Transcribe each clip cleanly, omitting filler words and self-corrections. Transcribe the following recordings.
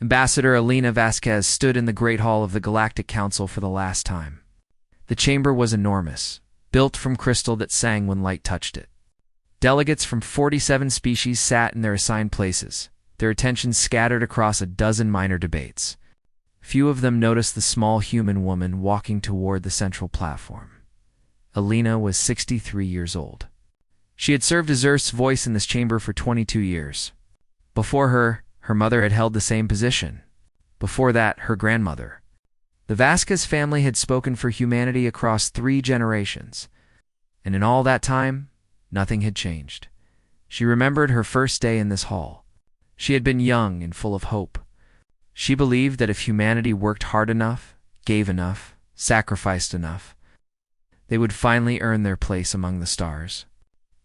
Ambassador Elena Vasquez stood in the Great Hall of the Galactic Council for the last time. The chamber was enormous, built from crystal that sang when light touched it. Delegates from 47 species sat in their assigned places, their attention scattered across a dozen minor debates. Few of them noticed the small human woman walking toward the central platform. Elena was 63 years old. She had served as Earth's voice in this chamber for 22 years. Before her, her mother had held the same position. Before that, her grandmother. The Vasquez family had spoken for humanity across 3 generations. And in all that time, nothing had changed. She remembered her first day in this hall. She had been young and full of hope. She believed that if humanity worked hard enough, gave enough, sacrificed enough, they would finally earn their place among the stars.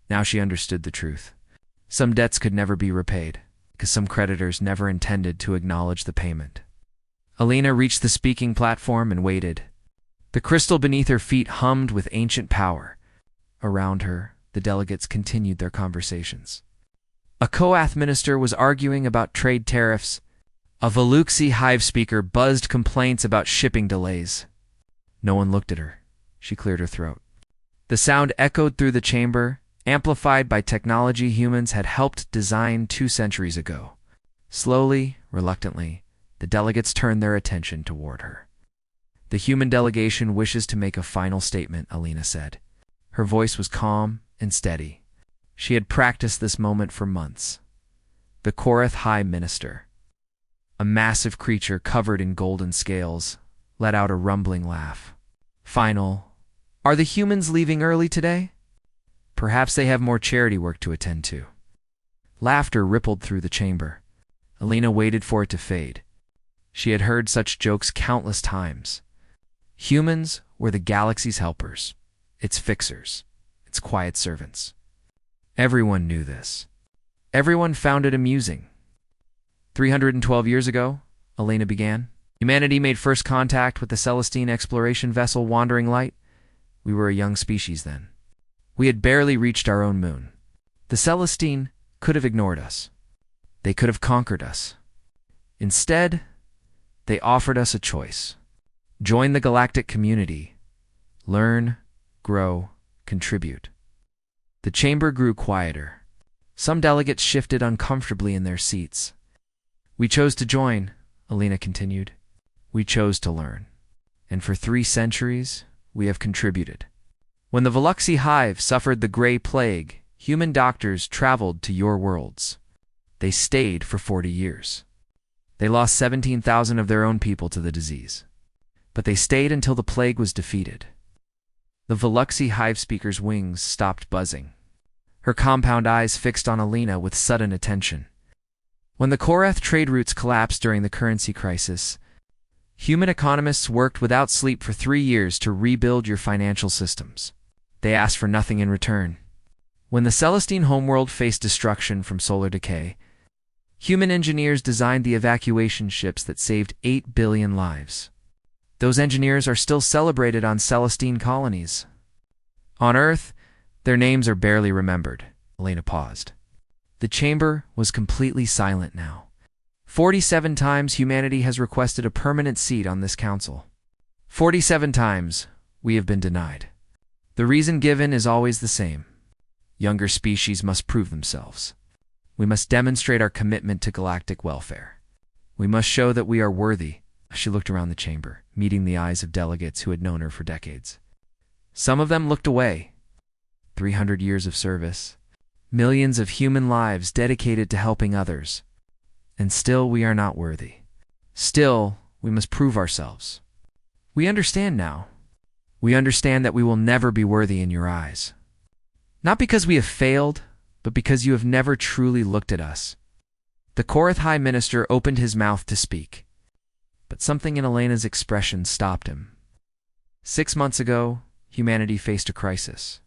Now she understood the truth. Some debts could never be repaid, because some creditors never intended to acknowledge the payment. Elena reached the speaking platform and waited. The crystal beneath her feet hummed with ancient power. Around her, the delegates continued their conversations. A Koath minister was arguing about trade tariffs. A Veluxi hive speaker buzzed complaints about shipping delays. No one looked at her. She cleared her throat. The sound echoed through the chamber, amplified by technology humans had helped design 2 centuries ago. Slowly, reluctantly, the delegates turned their attention toward her. The human delegation wishes to make a final statement, Elena said. Her voice was calm and steady. She had practiced this moment for months. The Korath High Minister, a massive creature covered in golden scales, let out a rumbling laugh. Final. Are the humans leaving early today? Perhaps they have more charity work to attend to. Laughter rippled through the chamber. Elena waited for it to fade. She had heard such jokes countless times. Humans were the galaxy's helpers, its fixers, its quiet servants. Everyone knew this. Everyone found it amusing. 312 years ago, Elena began, humanity made first contact with the Celestine exploration vessel Wandering Light. We were a young species then. We had barely reached our own moon. The Celestine could have ignored us. They could have conquered us. Instead, they offered us a choice. Join the galactic community. Learn, grow, contribute. The chamber grew quieter. Some delegates shifted uncomfortably in their seats. We chose to join, Elena continued. We chose to learn. And for 3 centuries, we have contributed. When the Veluxi hive suffered the Gray Plague, human doctors traveled to your worlds. They stayed for 40 years. They lost 17,000 of their own people to the disease. But they stayed until the plague was defeated. The Veluxi hive speaker's wings stopped buzzing. Her compound eyes fixed on Elena with sudden attention. When the Korath trade routes collapsed during the currency crisis, human economists worked without sleep for 3 years to rebuild your financial systems. They asked for nothing in return. When the Celestine homeworld faced destruction from solar decay, human engineers designed the evacuation ships that saved 8 billion lives. Those engineers are still celebrated on Celestine colonies. On Earth, their names are barely remembered. Elena paused. The chamber was completely silent now. 47 times humanity has requested a permanent seat on this council. 47 times we have been denied. The reason given is always the same. Younger species must prove themselves. We must demonstrate our commitment to galactic welfare. We must show that we are worthy. She looked around the chamber, meeting the eyes of delegates who had known her for decades. Some of them looked away. 300 years of service. Millions of human lives dedicated to helping others. And still we are not worthy. Still, we must prove ourselves. We understand now. We understand that we will never be worthy in your eyes. Not because we have failed, but because you have never truly looked at us. The Korath High Minister opened his mouth to speak, but something in Elena's expression stopped him. 6 months ago, humanity faced a crisis.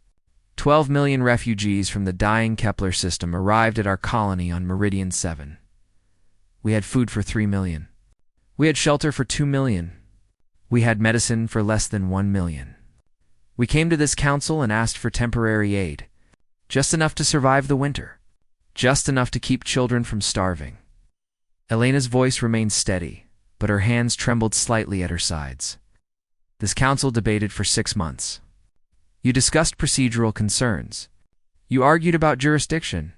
12 million refugees from the dying Kepler system arrived at our colony on Meridian 7. We had food for 3 million. We had shelter for 2 million. We had medicine for less than 1 million. We came to this council and asked for temporary aid, just enough to survive the winter, just enough to keep children from starving. Elena's voice remained steady, but her hands trembled slightly at her sides. This council debated for 6 months. You discussed procedural concerns. You argued about jurisdiction.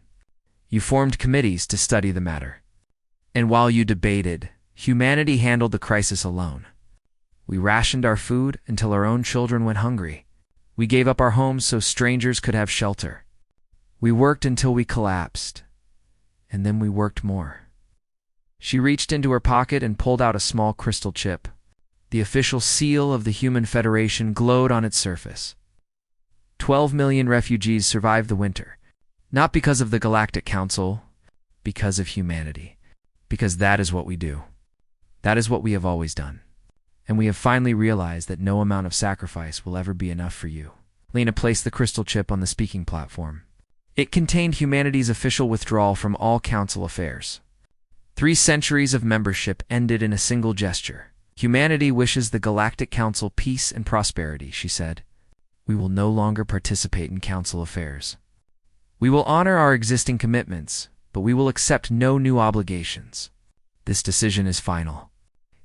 You formed committees to study the matter. And while you debated, humanity handled the crisis alone. We rationed our food until our own children went hungry. We gave up our homes so strangers could have shelter. We worked until we collapsed. And then we worked more. She reached into her pocket and pulled out a small crystal chip. The official seal of the Human Federation glowed on its surface. 12 million refugees survived the winter. Not because of the Galactic Council, because of humanity. Because that is what we do. That is what we have always done. And we have finally realized that no amount of sacrifice will ever be enough for you. Lena placed the crystal chip on the speaking platform. It contained humanity's official withdrawal from all council affairs. 3 centuries of membership ended in a single gesture. Humanity wishes the Galactic Council peace and prosperity, she said. We will no longer participate in council affairs. We will honor our existing commitments, but we will accept no new obligations. This decision is final.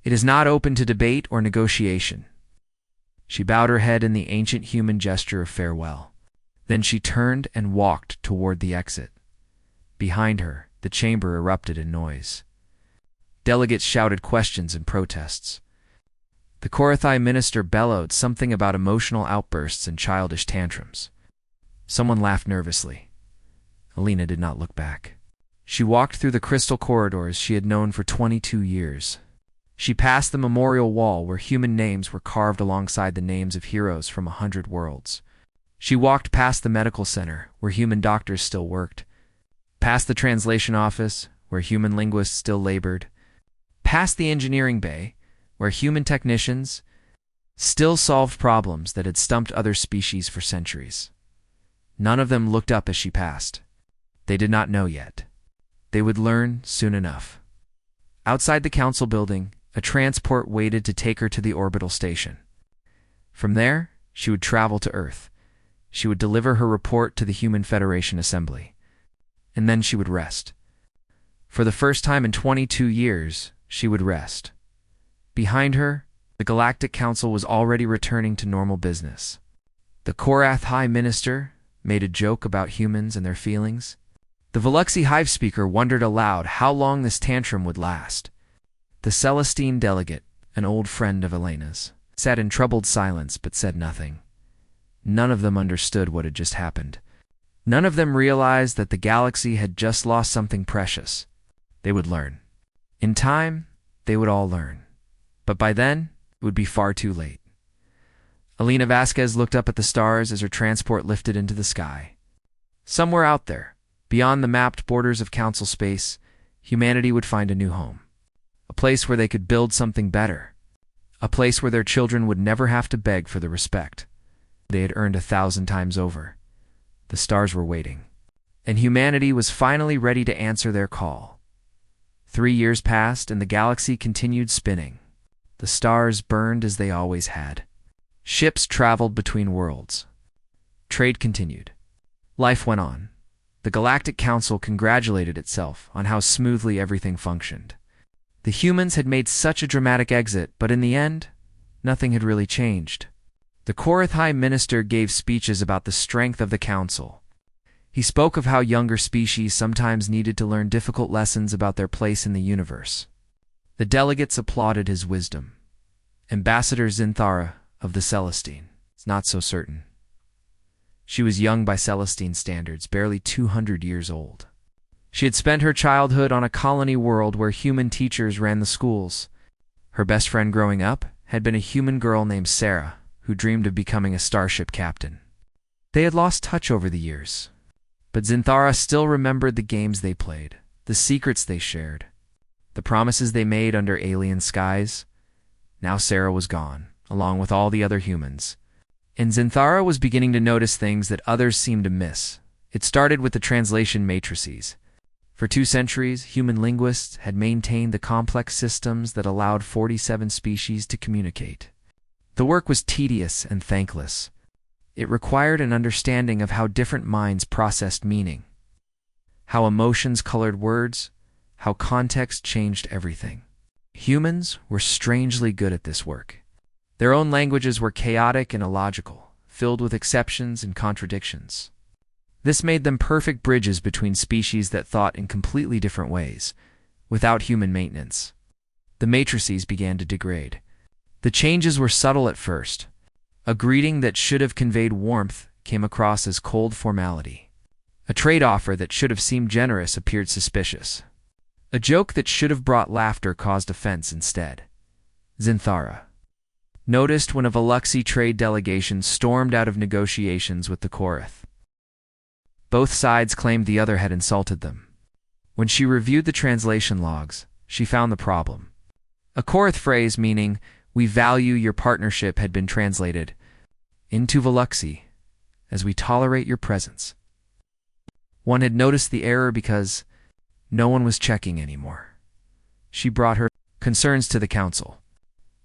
It is not open to debate or negotiation. She bowed her head in the ancient human gesture of farewell. Then she turned and walked toward the exit. Behind her, the chamber erupted in noise. Delegates shouted questions and protests. The Korathai minister bellowed something about emotional outbursts and childish tantrums. Someone laughed nervously. Alina did not look back. She walked through the crystal corridors she had known for 22 years. She passed the memorial wall where human names were carved alongside the names of heroes from 100 worlds. She walked past the medical center, where human doctors still worked, past the translation office, where human linguists still labored, past the engineering bay, where human technicians still solved problems that had stumped other species for centuries. None of them looked up as she passed. They did not know yet. They would learn soon enough. Outside the council building, a transport waited to take her to the orbital station. From there, she would travel to Earth. She would deliver her report to the Human Federation Assembly. And then she would rest. For the first time in 22 years, she would rest. Behind her, the Galactic Council was already returning to normal business. The Korath High Minister made a joke about humans and their feelings. The Veluxi Hive Speaker wondered aloud how long this tantrum would last. The Celestine delegate, an old friend of Elena's, sat in troubled silence but said nothing. None of them understood what had just happened. None of them realized that the galaxy had just lost something precious. They would learn. In time, they would all learn. But by then, it would be far too late. Alina Vasquez looked up at the stars as her transport lifted into the sky. Somewhere out there, beyond the mapped borders of council space, humanity would find a new home. A place where they could build something better. A place where their children would never have to beg for the respect they had earned 1,000 times over. The stars were waiting. And humanity was finally ready to answer their call. 3 years passed and the galaxy continued spinning. The stars burned as they always had. Ships traveled between worlds. Trade continued. Life went on. The Galactic Council congratulated itself on how smoothly everything functioned. The humans had made such a dramatic exit, but in the end, nothing had really changed. The Korath High Minister gave speeches about the strength of the Council. He spoke of how younger species sometimes needed to learn difficult lessons about their place in the universe. The delegates applauded his wisdom. Ambassador Zinthara of the Celestine is not so certain. She was young by Celestine standards, barely 200 years old. She had spent her childhood on a colony world where human teachers ran the schools. Her best friend growing up had been a human girl named Sarah, who dreamed of becoming a starship captain. They had lost touch over the years, but Zinthara still remembered the games they played, the secrets they shared, the promises they made under alien skies. Now Sarah was gone, along with all the other humans. And Zinthara was beginning to notice things that others seemed to miss. It started with the translation matrices. For 2 centuries, human linguists had maintained the complex systems that allowed 47 species to communicate. The work was tedious and thankless. It required an understanding of how different minds processed meaning, how emotions colored words, how context changed everything. Humans were strangely good at this work. Their own languages were chaotic and illogical, filled with exceptions and contradictions. This made them perfect bridges between species that thought in completely different ways, without human maintenance. The matrices began to degrade. The changes were subtle at first. A greeting that should have conveyed warmth came across as cold formality. A trade offer that should have seemed generous appeared suspicious. A joke that should have brought laughter caused offense instead. Zinthara noticed when a Veluxi trade delegation stormed out of negotiations with the Korath. Both sides claimed the other had insulted them. When she reviewed the translation logs, she found the problem. A Korath phrase meaning, "We value your partnership," had been translated into Veluxi as "We tolerate your presence." One had noticed the error because no one was checking anymore. She brought her concerns to the council.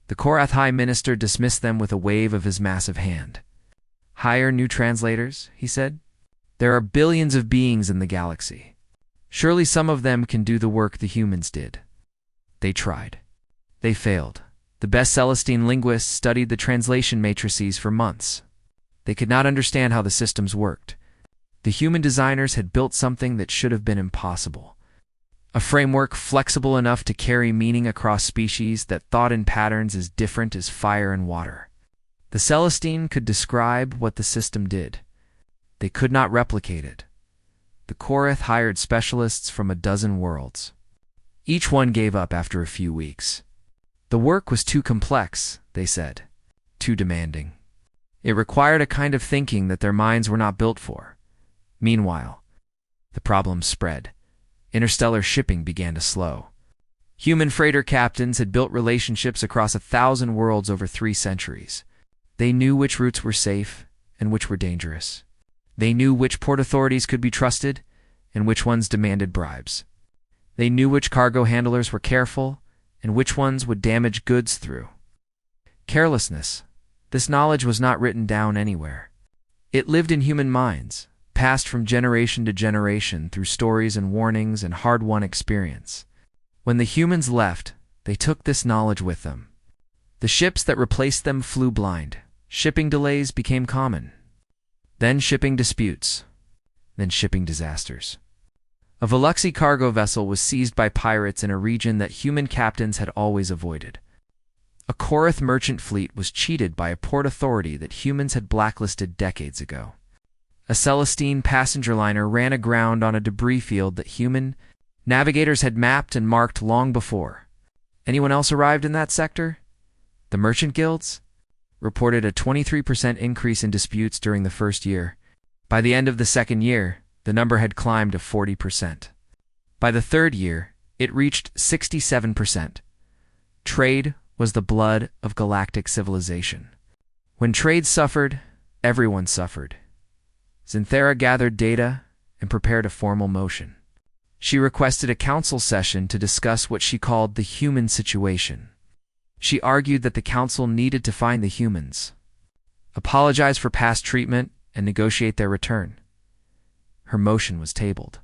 The Korath High Minister dismissed them with a wave of his massive hand. "Hire new translators," he said. "There are billions of beings in the galaxy. Surely some of them can do the work the humans did." They tried. They failed. The best Celestine linguists studied the translation matrices for months. They could not understand how the systems worked. The human designers had built something that should have been impossible. A framework flexible enough to carry meaning across species that thought in patterns as different as fire and water. The Celestine could describe what the system did. They could not replicate it. The Korath hired specialists from a dozen worlds. Each one gave up after a few weeks. The work was too complex, they said, too demanding. It required a kind of thinking that their minds were not built for. Meanwhile, the problems spread. Interstellar shipping began to slow. Human freighter captains had built relationships across 1,000 worlds over 3 centuries. They knew which routes were safe and which were dangerous. They knew which port authorities could be trusted and which ones demanded bribes. They knew which cargo handlers were careful and which ones would damage goods through carelessness. This knowledge was not written down anywhere. It lived in human minds, passed from generation to generation through stories and warnings and hard-won experience. When the humans left, they took this knowledge with them. The ships that replaced them flew blind. Shipping delays became common. Then shipping disputes. Then shipping disasters. A Veluxi cargo vessel was seized by pirates in a region that human captains had always avoided. A Korath merchant fleet was cheated by a port authority that humans had blacklisted decades ago. A Celestine passenger liner ran aground on a debris field that human navigators had mapped and marked long before. Anyone else arrived in that sector? The merchant guilds reported a 23% increase in disputes during the first year. By the end of the second year, the number had climbed to 40%. By the third year, it reached 67%. Trade was the blood of galactic civilization. When trade suffered, everyone suffered. Zinthara gathered data and prepared a formal motion. She requested a council session to discuss what she called the human situation. She argued that the council needed to find the humans, apologize for past treatment, and negotiate their return. Her motion was tabled.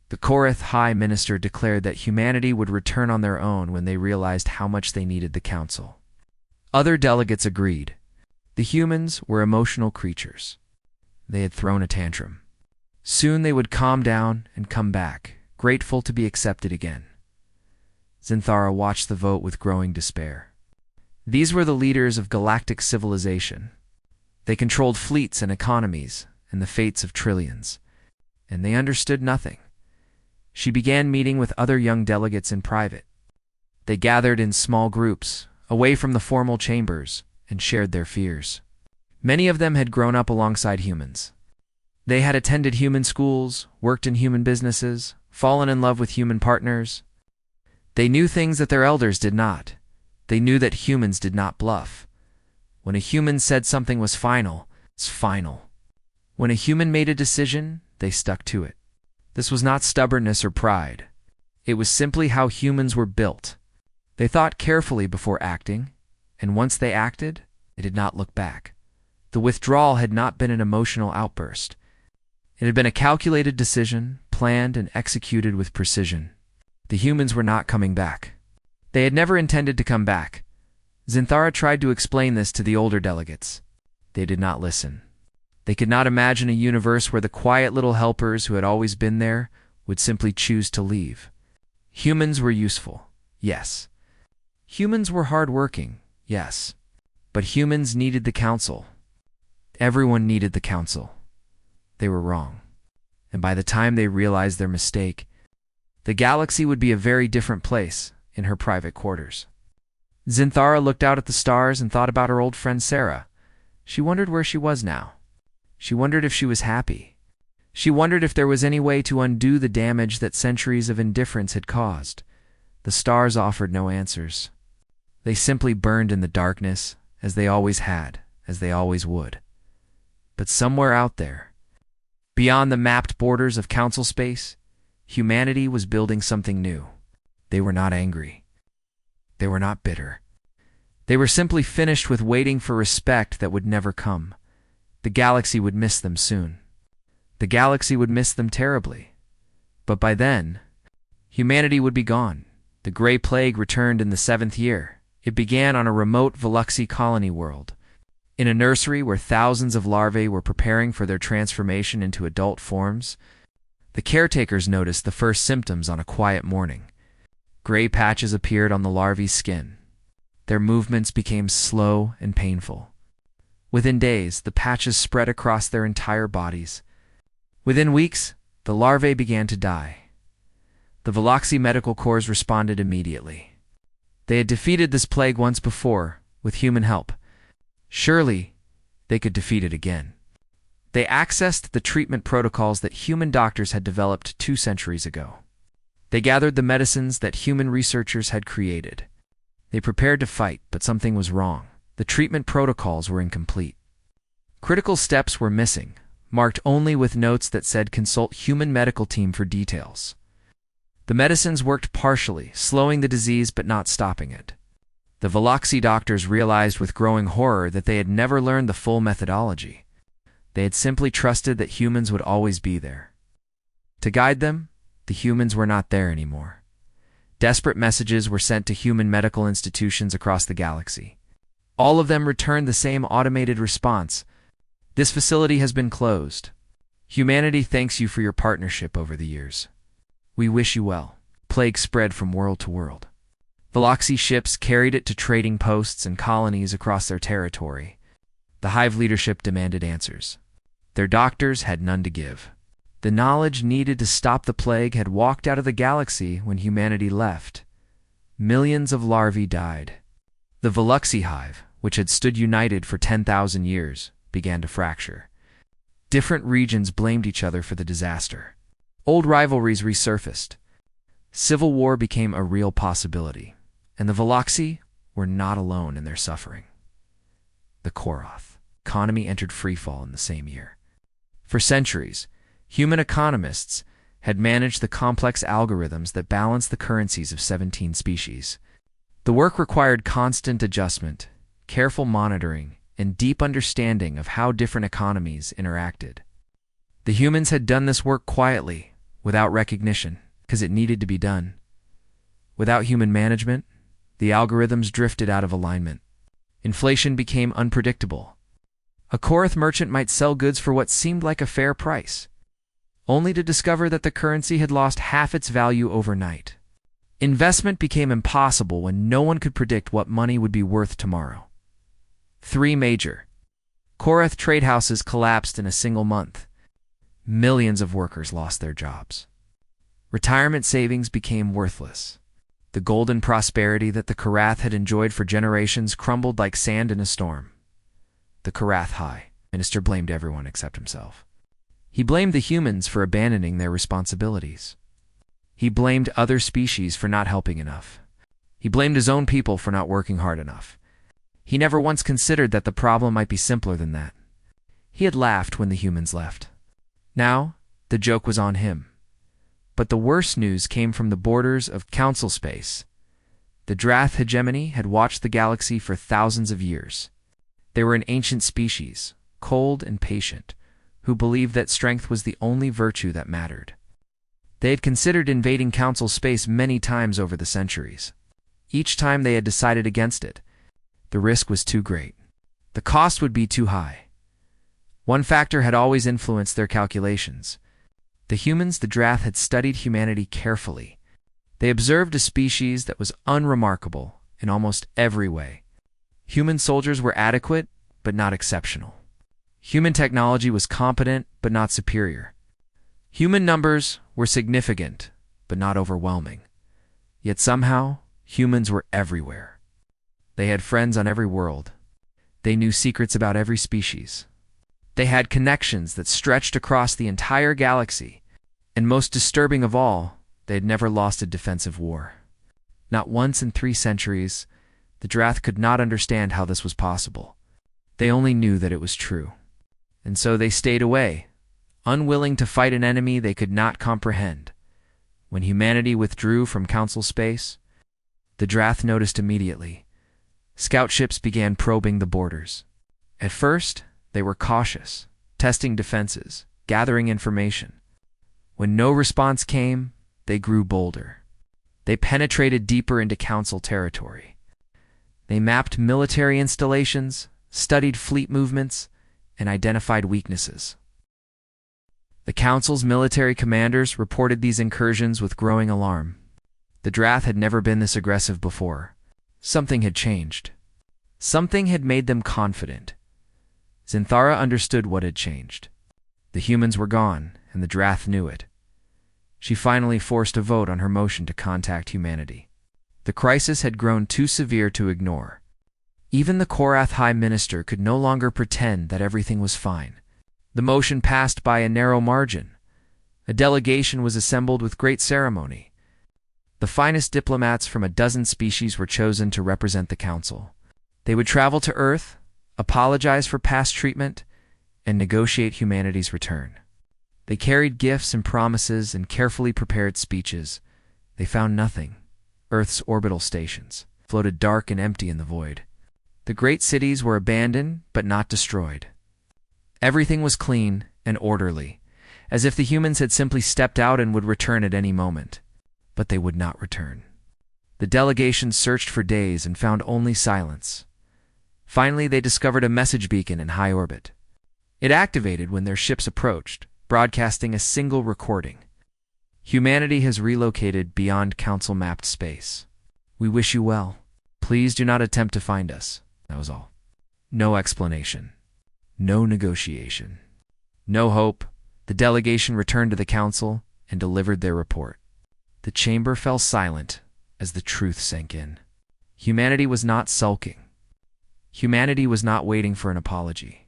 The Korath High Minister declared that humanity would return on their own when they realized how much they needed the council. Other delegates agreed. The humans were emotional creatures. They had thrown a tantrum. Soon they would calm down and come back, grateful to be accepted again. Zinthara watched the vote with growing despair. These were the leaders of galactic civilization. They controlled fleets and economies and the fates of trillions, and they understood nothing. She began meeting with other young delegates in private. They gathered in small groups, away from the formal chambers, and shared their fears. Many of them had grown up alongside humans. They had attended human schools, worked in human businesses, fallen in love with human partners. They knew things that their elders did not. They knew that humans did not bluff. When a human said something was final, it's final. When a human made a decision, they stuck to it. This was not stubbornness or pride. It was simply how humans were built. They thought carefully before acting, and once they acted, they did not look back. The withdrawal had not been an emotional outburst. It had been a calculated decision, planned and executed with precision. The humans were not coming back. They had never intended to come back. Zinthara tried to explain this to the older delegates. They did not listen. They could not imagine a universe where the quiet little helpers who had always been there would simply choose to leave. Humans were useful, yes. Humans were hardworking, yes. But humans needed the council. Everyone needed the council. They were wrong. And by the time they realized their mistake, the galaxy would be a very different place in her private quarters. Zinthara looked out at the stars and thought about her old friend Sarah. She wondered where she was now. She wondered if she was happy. She wondered if there was any way to undo the damage that centuries of indifference had caused. The stars offered no answers. They simply burned in the darkness, as they always had, as they always would. But somewhere out there, beyond the mapped borders of council space, humanity was building something new. They were not angry. They were not bitter. They were simply finished with waiting for respect that would never come. The galaxy would miss them soon. The galaxy would miss them terribly. But by then, humanity would be gone. The Gray Plague returned in the 7th year. It began on a remote Veluxy colony world, in a nursery where thousands of larvae were preparing for their transformation into adult forms. The caretakers noticed the first symptoms on a quiet morning. Gray patches appeared on the larvae's skin. Their movements became slow and painful. Within days, the patches spread across their entire bodies. Within weeks, the larvae began to die. The Veluxy medical corps responded immediately. They had defeated this plague once before, with human help. Surely, they could defeat it again. They accessed the treatment protocols that human doctors had developed 2 centuries ago. They gathered the medicines that human researchers had created. They prepared to fight, but something was wrong. The treatment protocols were incomplete. Critical steps were missing, marked only with notes that said consult human medical team for details. The medicines worked partially, slowing the disease but not stopping it. The Veluxy doctors realized with growing horror that they had never learned the full methodology. They had simply trusted that humans would always be there. To guide them, the humans were not there anymore. Desperate messages were sent to human medical institutions across the galaxy. All of them returned the same automated response. This facility has been closed. Humanity thanks you for your partnership over the years. We wish you well. Plague spread from world to world. Veluxy ships carried it to trading posts and colonies across their territory. The Hive leadership demanded answers. Their doctors had none to give. The knowledge needed to stop the plague had walked out of the galaxy when humanity left. Millions of larvae died. The Veluxy hive, which had stood united for 10,000 years, began to fracture. Different regions blamed each other for the disaster. Old rivalries resurfaced. Civil war became a real possibility, and the Veluxy were not alone in their suffering. The Koroth economy entered freefall in the same year. For centuries, human economists had managed the complex algorithms that balanced the currencies of 17 species. The work required constant adjustment, careful monitoring, and deep understanding of how different economies interacted. The humans had done this work quietly, without recognition, because it needed to be done. Without human management, the algorithms drifted out of alignment. Inflation became unpredictable. A Koroth merchant might sell goods for what seemed like a fair price, only to discover that the currency had lost half its value overnight. Investment became impossible when no one could predict what money would be worth tomorrow. 3 major Koroth trade houses collapsed in a single month. Millions of workers lost their jobs. Retirement savings became worthless. The golden prosperity that the Karath had enjoyed for generations crumbled like sand in a storm. The Karath High Minister blamed everyone except himself. He blamed the humans for abandoning their responsibilities. He blamed other species for not helping enough. He blamed his own people for not working hard enough. He never once considered that the problem might be simpler than that. He had laughed when the humans left. Now, the joke was on him. But the worst news came from the borders of council space. The Drath hegemony had watched the galaxy for thousands of years. They were an ancient species, cold and patient, who believed that strength was the only virtue that mattered. They had considered invading Council space many times over the centuries. Each time they had decided against it. The risk was too great. The cost would be too high. One factor had always influenced their calculations. The humans, the Drath, had studied humanity carefully. They observed a species that was unremarkable in almost every way. Human soldiers were adequate, but not exceptional. Human technology was competent, but not superior. Human numbers were significant, but not overwhelming. Yet somehow, humans were everywhere. They had friends on every world. They knew secrets about every species. They had connections that stretched across the entire galaxy. And most disturbing of all, they had never lost a defensive war. Not once in 3 centuries, the Drath could not understand how this was possible. They only knew that it was true. And so they stayed away, unwilling to fight an enemy they could not comprehend. When humanity withdrew from Council space, the Drath noticed immediately. Scout ships began probing the borders. At first, they were cautious, testing defenses, gathering information. When no response came, they grew bolder. They penetrated deeper into Council territory. They mapped military installations, studied fleet movements, and identified weaknesses. The Council's military commanders reported these incursions with growing alarm. The Drath had never been this aggressive before. Something had changed. Something had made them confident. Zinthara understood what had changed. The humans were gone, and the Drath knew it. She finally forced a vote on her motion to contact humanity. The crisis had grown too severe to ignore. Even the Korath High Minister could no longer pretend that everything was fine. The motion passed by a narrow margin. A delegation was assembled with great ceremony. The finest diplomats from a dozen species were chosen to represent the Council. They would travel to Earth, apologize for past treatment, and negotiate humanity's return. They carried gifts and promises and carefully prepared speeches. They found nothing. Earth's orbital stations floated dark and empty in the void. The great cities were abandoned but not destroyed. Everything was clean and orderly, as if the humans had simply stepped out and would return at any moment. But they would not return. The delegation searched for days and found only silence. Finally, they discovered a message beacon in high orbit. It activated when their ships approached, broadcasting a single recording. Humanity has relocated beyond Council-mapped space. We wish you well. Please do not attempt to find us. That was all. No explanation. No negotiation. No hope. The delegation returned to the Council and delivered their report. The chamber fell silent as the truth sank in. Humanity was not sulking. Humanity was not waiting for an apology.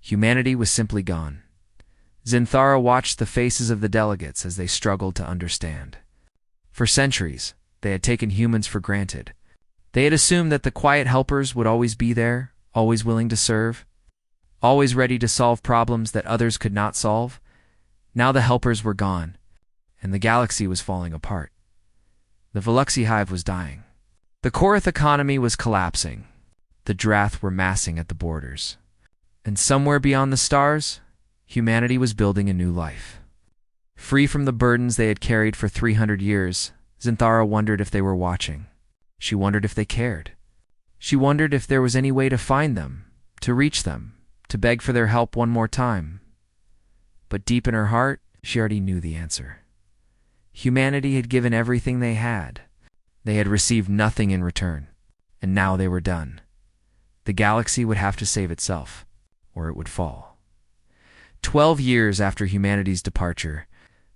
Humanity was simply gone. Zinthara watched the faces of the delegates as they struggled to understand. For centuries, they had taken humans for granted. They had assumed that the quiet helpers would always be there, always willing to serve, always ready to solve problems that others could not solve. Now the helpers were gone, and the galaxy was falling apart. The Veluxi hive was dying. The Korath economy was collapsing. The Drath were massing at the borders. And somewhere beyond the stars, humanity was building a new life. Free from the burdens they had carried for 300 years, Zinthara wondered if they were watching. She wondered if they cared. She wondered if there was any way to find them, to reach them, to beg for their help one more time. But deep in her heart, she already knew the answer. Humanity had given everything they had. They had received nothing in return, and now they were done. The galaxy would have to save itself, or it would fall. 12 years after humanity's departure,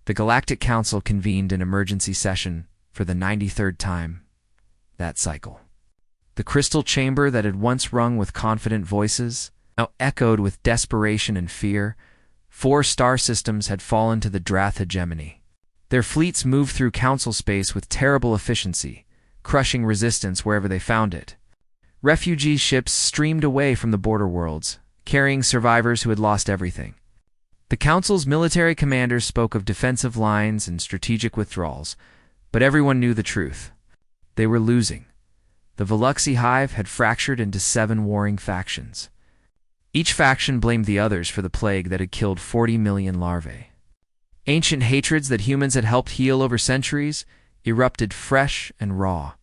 the Galactic Council convened an emergency session for the 93rd time that cycle. The crystal chamber that had once rung with confident voices now echoed with desperation and fear. 4 star systems had fallen to the Drath hegemony. Their fleets moved through Council space with terrible efficiency, crushing resistance wherever they found it. Refugee ships streamed away from the border worlds, carrying survivors who had lost everything. The Council's military commanders spoke of defensive lines and strategic withdrawals, but everyone knew the truth. They were losing. The Veluxi hive had fractured into 7 warring factions. Each faction blamed the others for the plague that had killed 40 million larvae. Ancient hatreds that humans had helped heal over centuries erupted fresh and raw.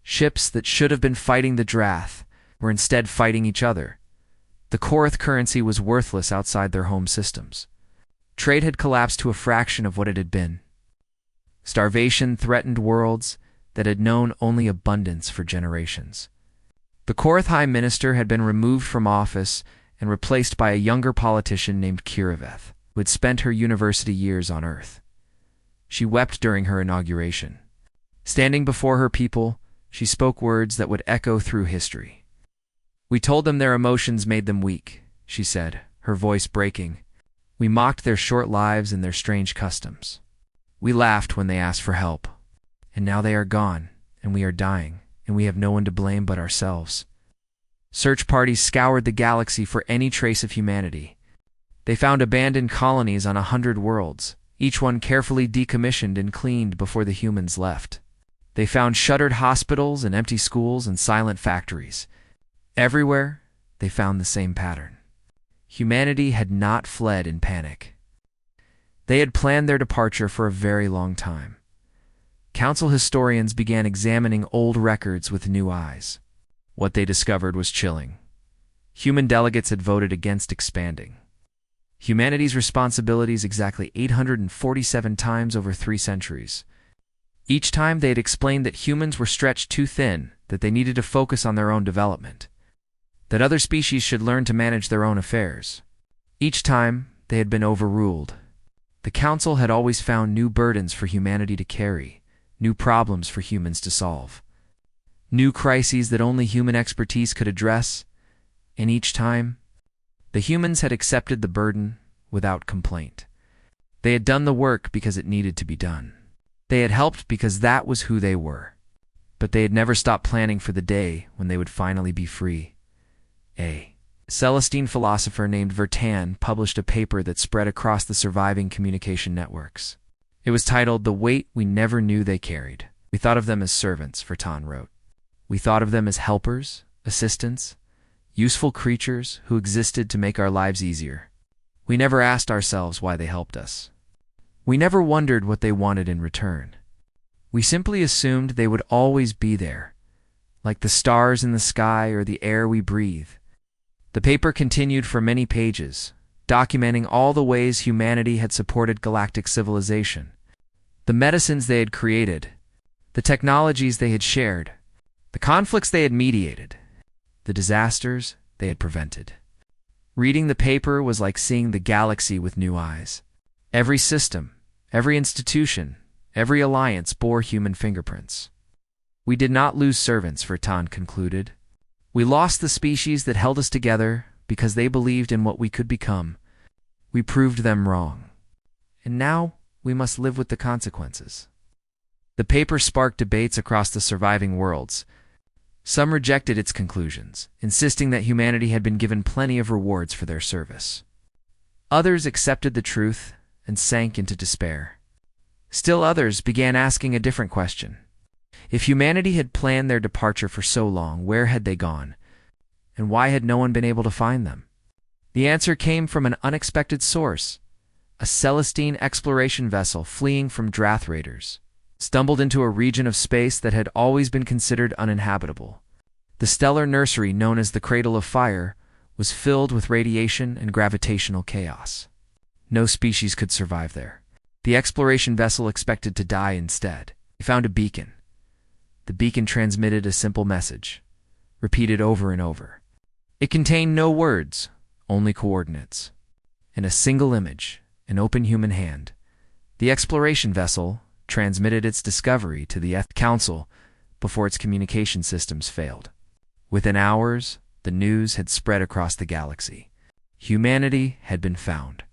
Ships that should have been fighting the Drath were instead fighting each other. The Korath currency was worthless outside their home systems. Trade had collapsed to a fraction of what it had been. Starvation threatened worlds that had known only abundance for generations. The Korath High Minister had been removed from office and replaced by a younger politician named Kiraveth, who had spent her university years on Earth. She wept during her inauguration. Standing before her people, she spoke words that would echo through history. "We told them their emotions made them weak," she said, her voice breaking. "We mocked their short lives and their strange customs. We laughed when they asked for help. And now they are gone, and we are dying, and we have no one to blame but ourselves." Search parties scoured the galaxy for any trace of humanity. They found abandoned colonies on 100 worlds, each one carefully decommissioned and cleaned before the humans left. They found shuttered hospitals and empty schools and silent factories. Everywhere, they found the same pattern. Humanity had not fled in panic. They had planned their departure for a very long time. Council historians began examining old records with new eyes. What they discovered was chilling. Human delegates had voted against expanding. Humanity's responsibilities exactly 847 times over 3 centuries. Each time they had explained that humans were stretched too thin, that they needed to focus on their own development, that other species should learn to manage their own affairs. Each time, they had been overruled. The Council had always found new burdens for humanity to carry, new problems for humans to solve, new crises that only human expertise could address, and each time, the humans had accepted the burden without complaint. They had done the work because it needed to be done. They had helped because that was who they were. But they had never stopped planning for the day when they would finally be free. A Celestine philosopher named Vertan published a paper that spread across the surviving communication networks. It was titled "The Weight We Never Knew They Carried." "We thought of them as servants," Vertan wrote. "We thought of them as helpers, assistants, useful creatures who existed to make our lives easier. We never asked ourselves why they helped us. We never wondered what they wanted in return. We simply assumed they would always be there, like the stars in the sky or the air we breathe." The paper continued for many pages, documenting all the ways humanity had supported galactic civilization, the medicines they had created, the technologies they had shared, the conflicts they had mediated, the disasters they had prevented. Reading the paper was like seeing the galaxy with new eyes. Every system, every institution, every alliance bore human fingerprints. "We did not lose servants," Vertan concluded. "We lost the species that held us together because they believed in what we could become. We proved them wrong. And now we must live with the consequences." The paper sparked debates across the surviving worlds. Some rejected its conclusions, insisting that humanity had been given plenty of rewards for their service. Others accepted the truth and sank into despair. Still others began asking a different question. If humanity had planned their departure for so long, where had they gone? And why had no one been able to find them? The answer came from an unexpected source. A Celestine exploration vessel fleeing from Drath raiders stumbled into a region of space that had always been considered uninhabitable. The stellar nursery known as the Cradle of Fire was filled with radiation and gravitational chaos. No species could survive there. The exploration vessel expected to die instead. They found a beacon. The beacon transmitted a simple message, repeated over and over. It contained no words, only coordinates. In a single image, an open human hand, the exploration vessel transmitted its discovery to the Council before its communication systems failed. Within hours, the news had spread across the galaxy. Humanity had been found.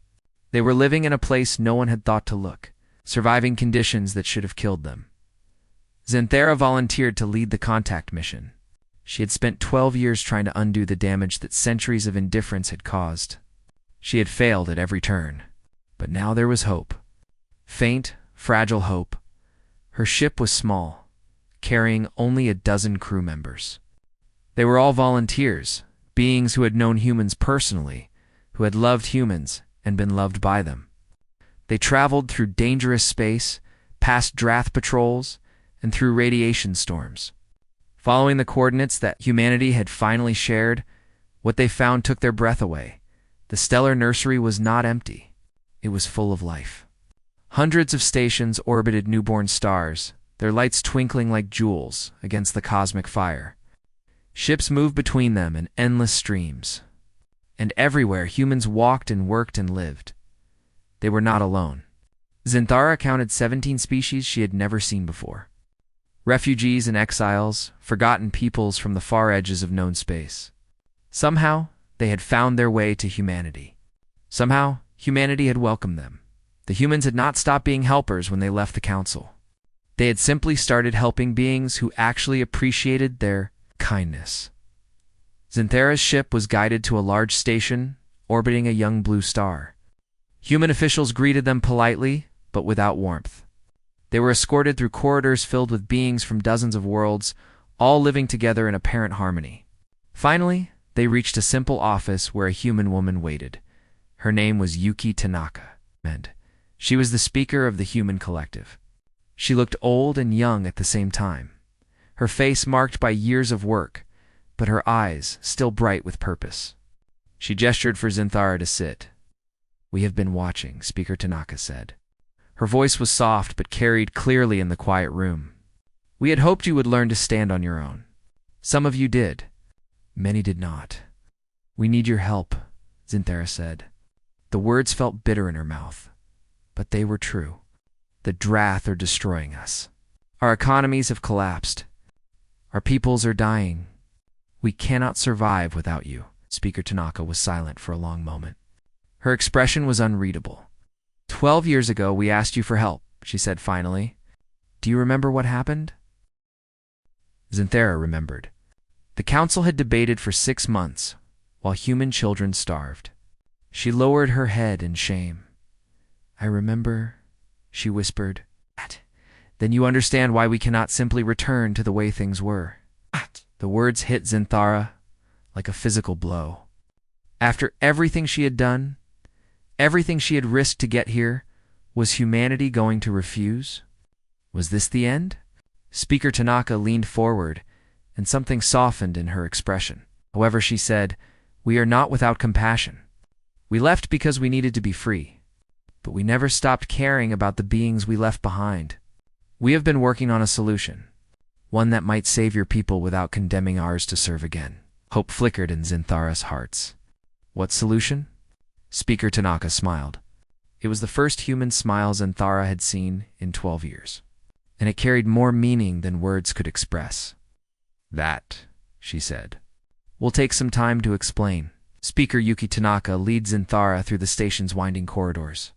They were living in a place no one had thought to look, surviving conditions that should have killed them. Xanthera volunteered to lead the contact mission. She had spent 12 years trying to undo the damage that centuries of indifference had caused. She had failed at every turn, but now there was hope. Faint, fragile hope. Her ship was small, carrying only a dozen crew members. They were all volunteers, beings who had known humans personally, who had loved humans and been loved by them. They traveled through dangerous space, past Drath patrols, and through radiation storms. Following the coordinates that humanity had finally shared, what they found took their breath away. The stellar nursery was not empty. It was full of life. Hundreds of stations orbited newborn stars, their lights twinkling like jewels against the cosmic fire. Ships moved between them in endless streams. And everywhere humans walked and worked and lived. They were not alone. Zinthara counted 17 species she had never seen before. Refugees and exiles, forgotten peoples from the far edges of known space. Somehow, they had found their way to humanity. Somehow, humanity had welcomed them. The humans had not stopped being helpers when they left the council. They had simply started helping beings who actually appreciated their kindness. Zinthara's ship was guided to a large station orbiting a young blue star. Human officials greeted them politely, but without warmth. They were escorted through corridors filled with beings from dozens of worlds, all living together in apparent harmony. Finally, they reached a simple office where a human woman waited. Her name was Yuki Tanaka, and she was the speaker of the human collective. She looked old and young at the same time, her face marked by years of work, but her eyes still bright with purpose. She gestured for Zinthara to sit. "We have been watching," Speaker Tanaka said. Her voice was soft but carried clearly in the quiet room. "We had hoped you would learn to stand on your own. Some of you did. Many did not. We need your help," Zinthara said. The words felt bitter in her mouth, but they were true. "The Drath are destroying us. Our economies have collapsed. Our peoples are dying. We cannot survive without you." Speaker Tanaka was silent for a long moment. Her expression was unreadable. 12 years ago, we asked you for help," she said finally. "Do you remember what happened?" Zinthara remembered. The council had debated for 6 months, while human children starved. She lowered her head in shame. "I remember," she whispered. "Then you understand why we cannot simply return to the way things were." The words hit Zinthara like a physical blow. After everything she had done, everything she had risked to get here, was humanity going to refuse? Was this the end? Speaker Tanaka leaned forward, and something softened in her expression. However, she said, "We are not without compassion. We left because we needed to be free, but we never stopped caring about the beings we left behind. We have been working on a solution, one that might save your people without condemning ours to serve again." Hope flickered in Zinthara's hearts. "What solution?" Speaker Tanaka smiled. It was the first human smile Zinthara had seen in 12 years, and it carried more meaning than words could express. "That," she said, "will take some time to explain." Speaker Yuki Tanaka leads Zinthara through the station's winding corridors.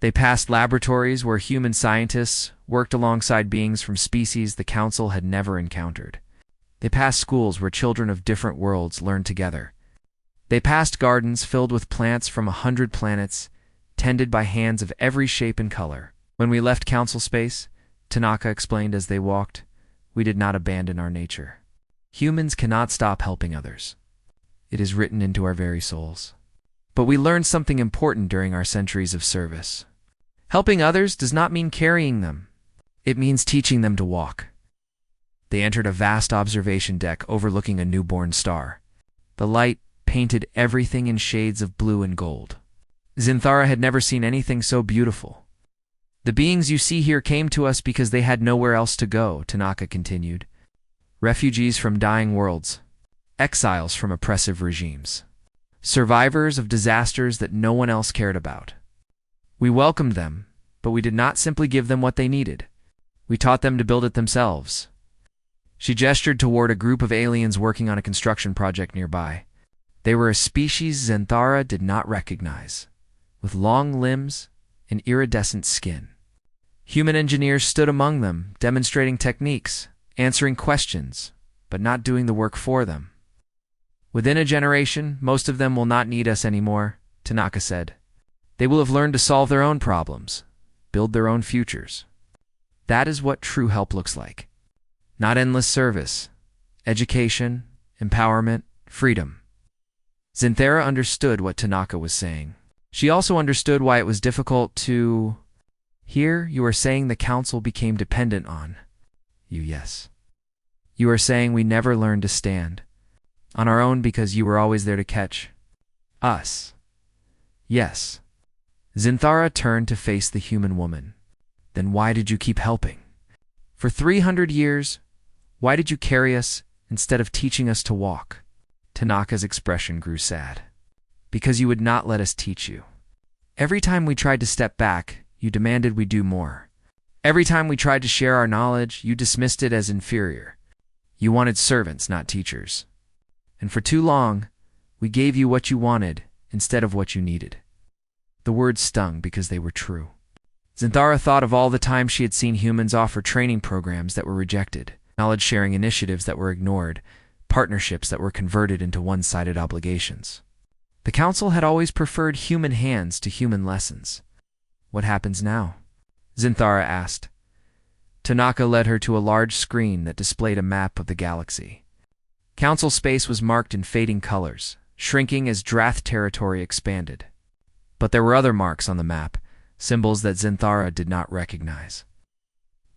They passed laboratories where human scientists worked alongside beings from species the Council had never encountered. They passed schools where children of different worlds learned together. They passed gardens filled with plants from 100 planets, tended by hands of every shape and color. "When we left Council space," Tanaka explained as they walked, "we did not abandon our nature. Humans cannot stop helping others. It is written into our very souls. But we learned something important during our centuries of service. Helping others does not mean carrying them. It means teaching them to walk." They entered a vast observation deck overlooking a newborn star. The light painted everything in shades of blue and gold. Zinthara had never seen anything so beautiful. "The beings you see here came to us because they had nowhere else to go," Tanaka continued. "Refugees from dying worlds, exiles from oppressive regimes, survivors of disasters that no one else cared about. We welcomed them, but we did not simply give them what they needed. We taught them to build it themselves." She gestured toward a group of aliens working on a construction project nearby. They were a species Zinthara did not recognize, with long limbs and iridescent skin. Human engineers stood among them, demonstrating techniques, answering questions, but not doing the work for them. "Within a generation, most of them will not need us anymore," Tanaka said. "They will have learned to solve their own problems, build their own futures. That is what true help looks like. Not endless service, education, empowerment, freedom." Zinthara understood what Tanaka was saying. She also understood why it was difficult to... Here, you are saying the council became dependent on you, yes. You are saying we never learned to stand on our own because you were always there to catch us. Yes. Zinthara turned to face the human woman. Then why did you keep helping? For 300 years, why did you carry us instead of teaching us to walk? Tanaka's expression grew sad. Because you would not let us teach you. Every time we tried to step back, you demanded we do more. Every time we tried to share our knowledge, you dismissed it as inferior. You wanted servants, not teachers. And for too long, we gave you what you wanted instead of what you needed. The words stung because they were true. Zinthara thought of all the times she had seen humans offer training programs that were rejected, knowledge-sharing initiatives that were ignored, partnerships that were converted into one-sided obligations. The council had always preferred human hands to human lessons. What happens now? Zinthara asked. Tanaka led her to a large screen that displayed a map of the galaxy. Council space was marked in fading colors, shrinking as Drath territory expanded. But there were other marks on the map, symbols that Zinthara did not recognize.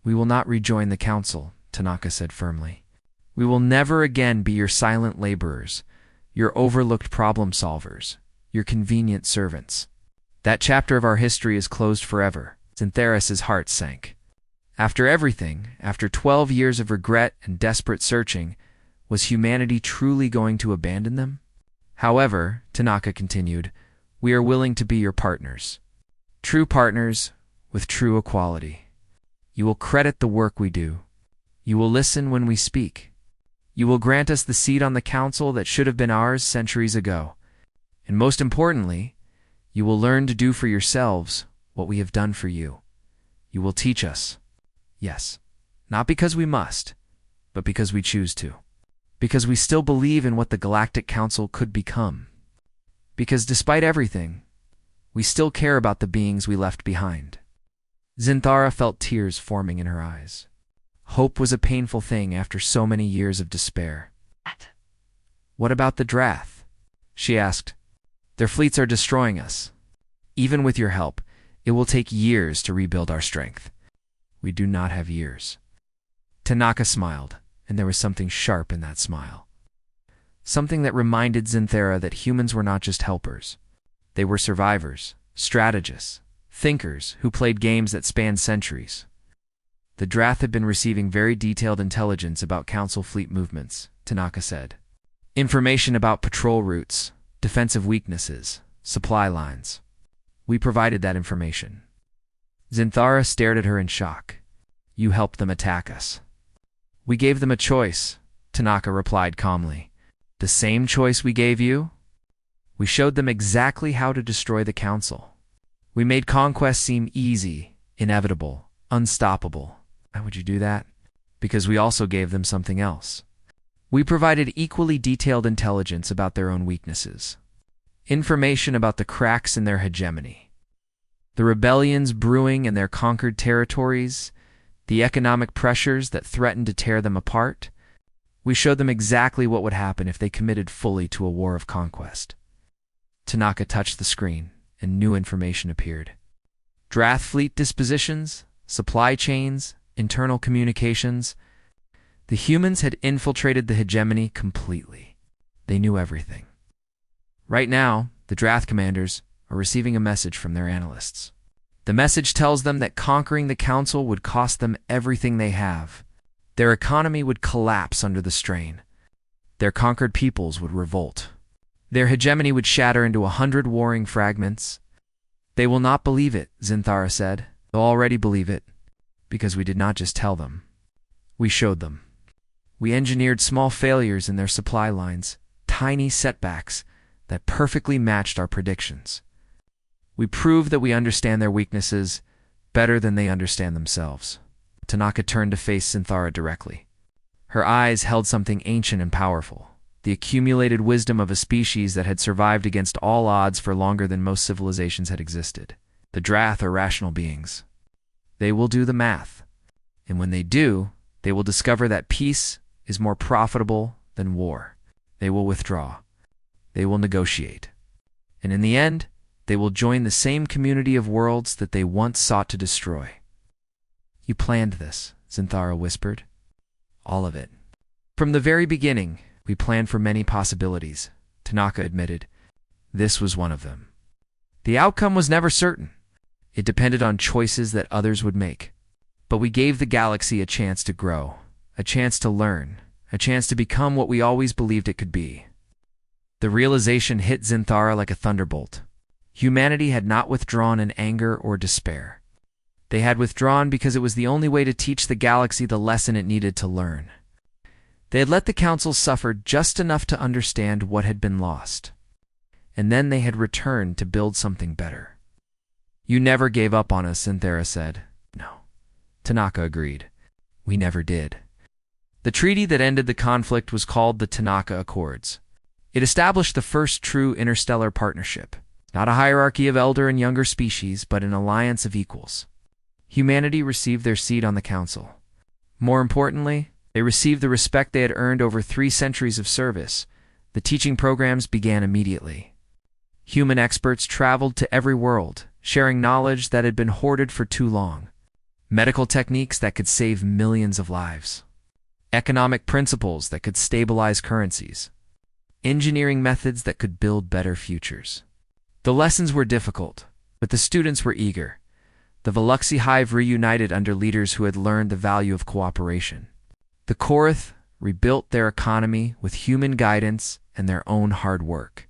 We will not rejoin the council, Tanaka said firmly. We will never again be your silent laborers, your overlooked problem solvers, your convenient servants. That chapter of our history is closed forever. Zinthara's heart sank. After everything, after 12 years of regret and desperate searching, was humanity truly going to abandon them? However, Tanaka continued, we are willing to be your partners. True partners with true equality. You will credit the work we do. You will listen when we speak. You will grant us the seat on the council that should have been ours centuries ago. And most importantly, you will learn to do for yourselves what we have done for you. You will teach us. Yes, not because we must, but because we choose to. Because we still believe in what the Galactic Council could become. Because despite everything, we still care about the beings we left behind. Zinthara felt tears forming in her eyes. Hope was a painful thing after so many years of despair. What about the Drath? She asked. Their fleets are destroying us. Even with your help, it will take years to rebuild our strength. We do not have years. Tanaka smiled, and there was something sharp in that smile. Something that reminded Zinthara that humans were not just helpers. They were survivors, strategists, thinkers who played games that spanned centuries. The Drath had been receiving very detailed intelligence about Council fleet movements, Tanaka said. Information about patrol routes, defensive weaknesses, supply lines. We provided that information. Zinthara stared at her in shock. You helped them attack us. We gave them a choice, Tanaka replied calmly. The same choice we gave you? We showed them exactly how to destroy the Council. We made conquest seem easy, inevitable, unstoppable. Why would you do that? Because we also gave them something else. We provided equally detailed intelligence about their own weaknesses. Information about the cracks in their hegemony. The rebellions brewing in their conquered territories, the economic pressures that threatened to tear them apart. We showed them exactly what would happen if they committed fully to a war of conquest. Tanaka touched the screen, and new information appeared. Drath fleet dispositions, supply chains, internal communications. The humans had infiltrated the hegemony completely. They knew everything. Right now, the Drath commanders are receiving a message from their analysts. The message tells them that conquering the Council would cost them everything they have. Their economy would collapse under the strain. Their conquered peoples would revolt. Their hegemony would shatter into 100 warring fragments. They will not believe it, Zinthara said. They'll already believe it, because we did not just tell them. We showed them. We engineered small failures in their supply lines, tiny setbacks that perfectly matched our predictions. We proved that we understand their weaknesses better than they understand themselves. Tanaka turned to face Zinthara directly. Her eyes held something ancient and powerful, the accumulated wisdom of a species that had survived against all odds for longer than most civilizations had existed. The Drath are rational beings. They will do the math. And when they do, they will discover that peace is more profitable than war. They will withdraw. They will negotiate. And in the end, They will join the same community of worlds that they once sought to destroy. You planned this, Zinthara whispered. All of it. From the very beginning, we planned for many possibilities, Tanaka admitted. This was one of them. The outcome was never certain. It depended on choices that others would make. But we gave the galaxy a chance to grow, a chance to learn, a chance to become what we always believed it could be. The realization hit Zinthara like a thunderbolt. Humanity had not withdrawn in anger or despair. They had withdrawn because it was the only way to teach the galaxy the lesson it needed to learn. They had let the Council suffer just enough to understand what had been lost. And then they had returned to build something better. You never gave up on us, Zinthara said. No. Tanaka agreed. We never did. The treaty that ended the conflict was called the Tanaka Accords. It established the first true interstellar partnership. Not a hierarchy of elder and younger species, but an alliance of equals. Humanity received their seat on the Council. More importantly, they received the respect they had earned over 3 centuries of service. The teaching programs began immediately. Human experts traveled to every world, sharing knowledge that had been hoarded for too long. Medical techniques that could save millions of lives. Economic principles that could stabilize currencies. Engineering methods that could build better futures. The lessons were difficult, but the students were eager. The Veluxi Hive reunited under leaders who had learned the value of cooperation. The Korath rebuilt their economy with human guidance and their own hard work.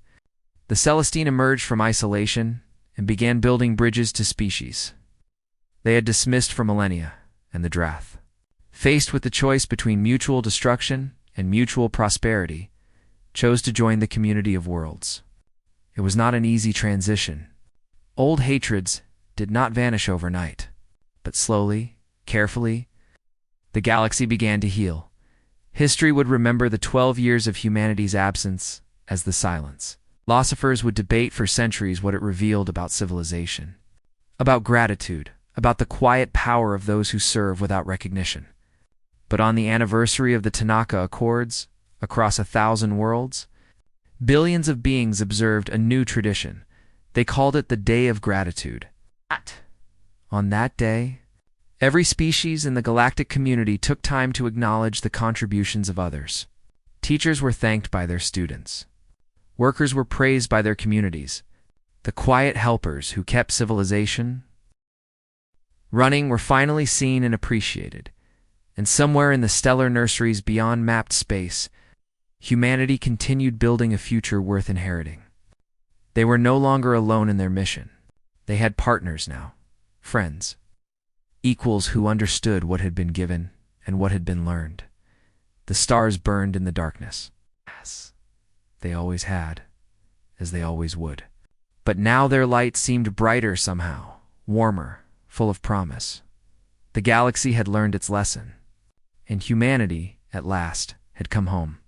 The Celestine emerged from isolation and began building bridges to species they had dismissed for millennia, and the Drath, faced with the choice between mutual destruction and mutual prosperity, chose to join the community of worlds. It was not an easy transition. Old hatreds did not vanish overnight, but slowly, carefully, the galaxy began to heal. History would remember the 12 years of humanity's absence as the silence. Philosophers would debate for centuries what it revealed about civilization, about gratitude, about the quiet power of those who serve without recognition. But on the anniversary of the Tanaka Accords, across 1,000 worlds, billions of beings observed a new tradition. They called it the Day of Gratitude. On that day, every species in the galactic community took time to acknowledge the contributions of others. Teachers were thanked by their students. Workers were praised by their communities. The quiet helpers who kept civilization running were finally seen and appreciated. And somewhere in the stellar nurseries beyond mapped space, humanity continued building a future worth inheriting. They were no longer alone in their mission. They had partners now, friends, equals who understood what had been given and what had been learned. The stars burned in the darkness, as they always had, as they always would. But now their light seemed brighter somehow, warmer, full of promise. The galaxy had learned its lesson, and humanity, at last, had come home.